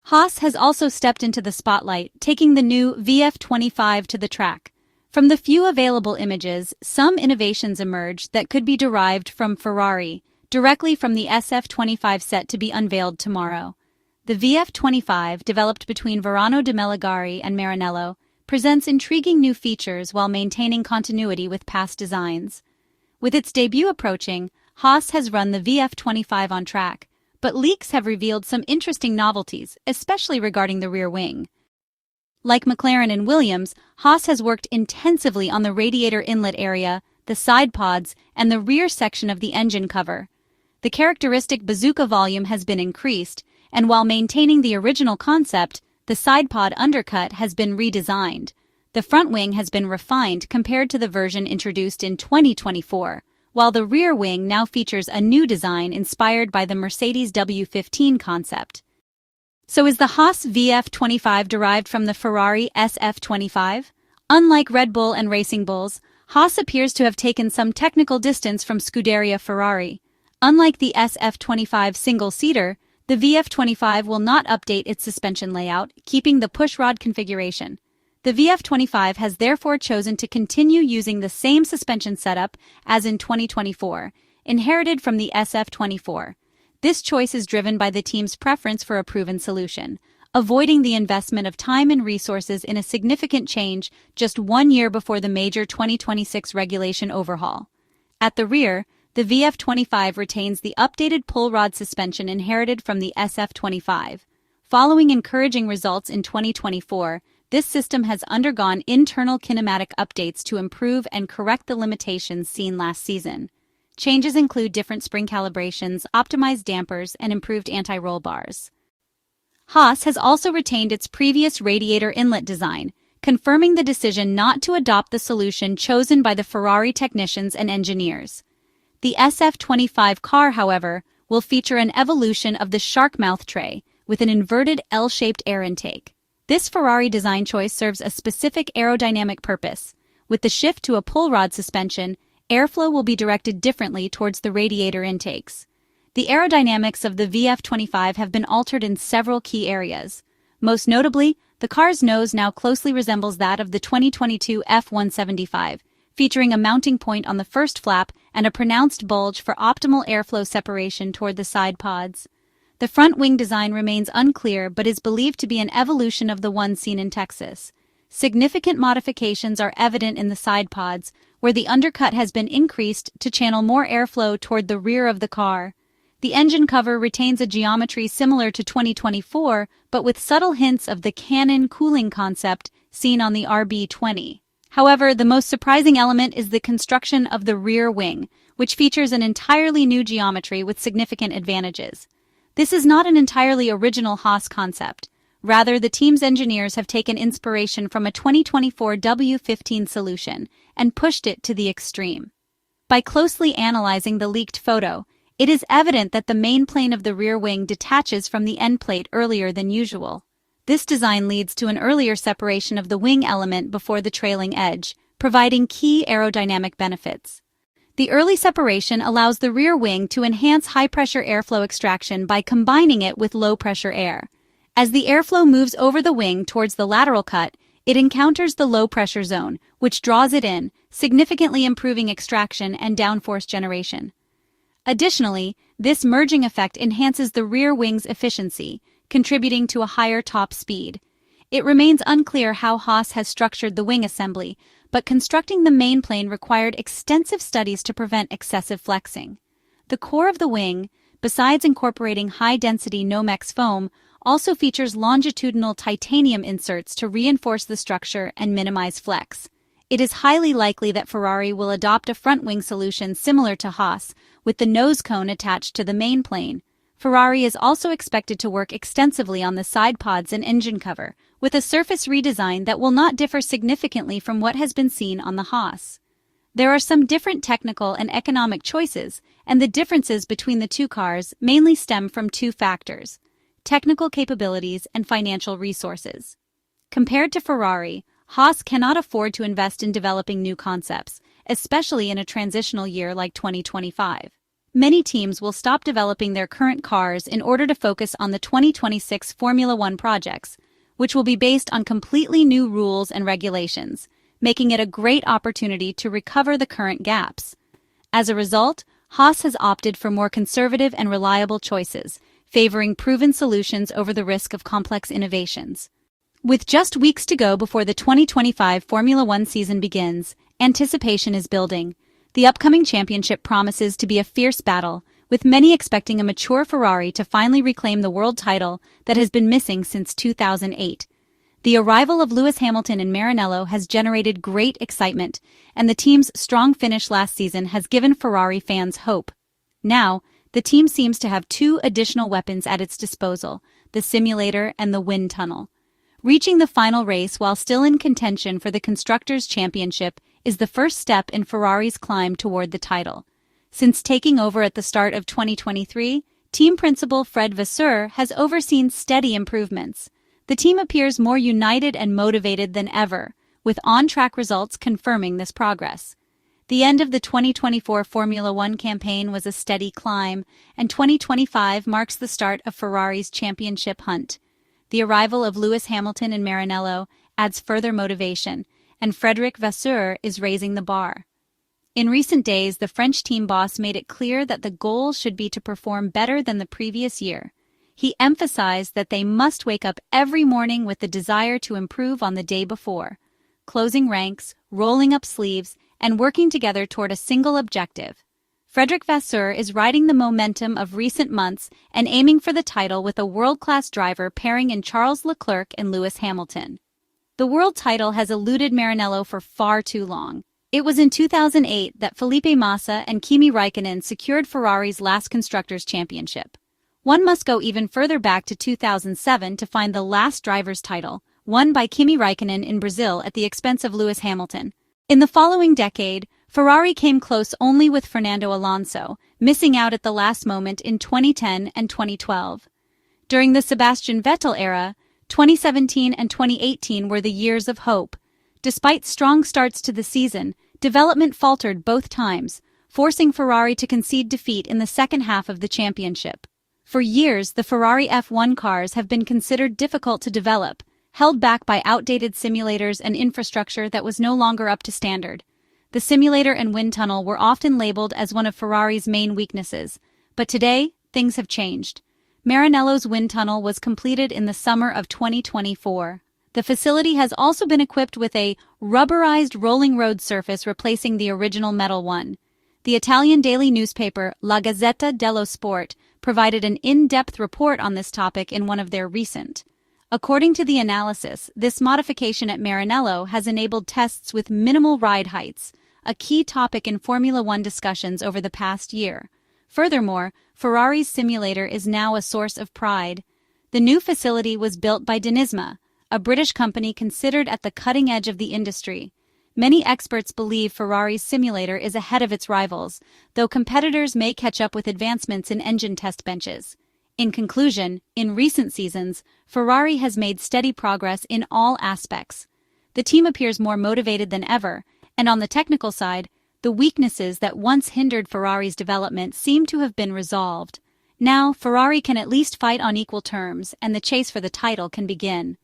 Haas has also stepped into the spotlight, taking the new VF-25 to the track. From the few available images, some innovations emerge that could be derived from Ferrari, directly from the SF-25 set to be unveiled tomorrow. The VF-25, developed between Varano de Melegari and Maranello, presents intriguing new features while maintaining continuity with past designs. With its debut approaching, Haas has run the VF-25 on track, but leaks have revealed some interesting novelties, especially regarding the rear wing. Like McLaren and Williams, Haas has worked intensively on the radiator inlet area, the sidepods, and the rear section of the engine cover. The characteristic bazooka volume has been increased, and while maintaining the original concept, the sidepod undercut has been redesigned. The front wing has been refined compared to the version introduced in 2024, while the rear wing now features a new design inspired by the Mercedes W15 concept. So is the Haas VF-25 derived from the Ferrari SF-25? Unlike Red Bull and Racing Bulls, Haas appears to have taken some technical distance from Scuderia Ferrari. Unlike the SF-25 single-seater, the VF-25 will not update its suspension layout, keeping the pushrod configuration. The VF-25 has therefore chosen to continue using the same suspension setup as in 2024, inherited from the SF-24. This choice is driven by the team's preference for a proven solution, avoiding the investment of time and resources in a significant change just 1 year before the major 2026 regulation overhaul. At the rear, the VF-25 retains the updated pull rod suspension inherited from the SF-25. Following encouraging results in 2024, this system has undergone internal kinematic updates to improve and correct the limitations seen last season. Changes include different spring calibrations, optimized dampers, and improved anti-roll bars. Haas has also retained its previous radiator inlet design, confirming the decision not to adopt the solution chosen by the Ferrari technicians and engineers. The SF-25 car, however, will feature an evolution of the shark mouth tray with an inverted L-shaped air intake. This Ferrari design choice serves a specific aerodynamic purpose. With the shift to a pull rod suspension, airflow will be directed differently towards the radiator intakes. The aerodynamics of the VF-25 have been altered in several key areas. Most notably, the car's nose now closely resembles that of the 2022 F-175, featuring a mounting point on the first flap and a pronounced bulge for optimal airflow separation toward the side pods. The front wing design remains unclear but is believed to be an evolution of the one seen in Texas. Significant modifications are evident in the side pods, where the undercut has been increased to channel more airflow toward the rear of the car. The engine cover retains a geometry similar to 2024, but with subtle hints of the Canon cooling concept seen on the RB20. However, the most surprising element is the construction of the rear wing, which features an entirely new geometry with significant advantages. This is not an entirely original Haas concept. Rather, the team's engineers have taken inspiration from a 2024 W15 solution and pushed it to the extreme. By closely analyzing the leaked photo, it is evident that the main plane of the rear wing detaches from the end plate earlier than usual. This design leads to an earlier separation of the wing element before the trailing edge, providing key aerodynamic benefits. The early separation allows the rear wing to enhance high-pressure airflow extraction by combining it with low-pressure air. As the airflow moves over the wing towards the lateral cut, it encounters the low-pressure zone, which draws it in, significantly improving extraction and downforce generation. Additionally, this merging effect enhances the rear wing's efficiency, contributing to a higher top speed. It remains unclear how Haas has structured the wing assembly, but constructing the main plane required extensive studies to prevent excessive flexing. The core of the wing, besides incorporating high-density Nomex foam, also features longitudinal titanium inserts to reinforce the structure and minimize flex. It is highly likely that Ferrari will adopt a front wing solution similar to Haas, with the nose cone attached to the main plane. Ferrari is also expected to work extensively on the side pods and engine cover, with a surface redesign that will not differ significantly from what has been seen on the Haas. There are some different technical and economic choices, and the differences between the two cars mainly stem from two factors: technical capabilities and financial resources. Compared to Ferrari, Haas cannot afford to invest in developing new concepts, especially in a transitional year like 2025. many teams will stop developing their current cars in order to focus on the 2026 Formula One projects, which will be based on completely new rules and regulations, making it a great opportunity to recover the current gaps. As a result, Haas has opted for more conservative and reliable choices, favoring proven solutions over the risk of complex innovations. With just weeks to go before the 2025 Formula One season begins, anticipation is building. The upcoming championship promises to be a fierce battle, with many expecting a mature Ferrari to finally reclaim the world title that has been missing since 2008. The arrival of Lewis Hamilton in Maranello has generated great excitement, and the team's strong finish last season has given Ferrari fans hope. Now, the team seems to have two additional weapons at its disposal, the simulator and the wind tunnel. Reaching the final race while still in contention for the Constructors' Championship is the first step in Ferrari's climb toward the title. Since taking over at the start of 2023, team principal Fred Vasseur has overseen steady improvements. The team appears more united and motivated than ever, with on-track results confirming this progress. The end of the 2024 Formula One campaign was a steady climb, and 2025 marks the start of Ferrari's championship hunt. The arrival of Lewis Hamilton in Maranello adds further motivation, and Frederic Vasseur is raising the bar. In recent days, the French team boss made it clear that the goal should be to perform better than the previous year. He emphasized that they must wake up every morning with the desire to improve on the day before, closing ranks, rolling up sleeves, and working together toward a single objective. Frederic Vasseur is riding the momentum of recent months and aiming for the title with a world-class driver pairing in Charles Leclerc and Lewis Hamilton. The world title has eluded Maranello for far too long. It was in 2008 that Felipe Massa and Kimi Raikkonen secured Ferrari's last Constructors' Championship. One must go even further back to 2007 to find the last driver's title, won by Kimi Raikkonen in Brazil at the expense of Lewis Hamilton. In the following decade, Ferrari came close only with Fernando Alonso, missing out at the last moment in 2010 and 2012. During the Sebastian Vettel era, 2017 and 2018 were the years of hope. Despite strong starts to the season, development faltered both times, forcing Ferrari to concede defeat in the second half of the championship. For years, the Ferrari F1 cars have been considered difficult to develop, held back by outdated simulators and infrastructure that was no longer up to standard. The simulator and wind tunnel were often labeled as one of Ferrari's main weaknesses, but today, things have changed. Maranello's wind tunnel was completed in the summer of 2024. The facility has also been equipped with a rubberized rolling road surface replacing the original metal one. The Italian daily newspaper La Gazzetta dello Sport provided an in-depth report on this topic in one of their recent. According to the analysis, this modification at Maranello has enabled tests with minimal ride heights, a key topic in Formula One discussions over the past year. Furthermore, Ferrari's simulator is now a source of pride. The new facility was built by Denisma, a British company considered at the cutting edge of the industry. Many experts believe Ferrari's simulator is ahead of its rivals, though competitors may catch up with advancements in engine test benches. In conclusion, in recent seasons, Ferrari has made steady progress in all aspects. The team appears more motivated than ever, and on the technical side, the weaknesses that once hindered Ferrari's development seem to have been resolved. Now, Ferrari can at least fight on equal terms, and the chase for the title can begin.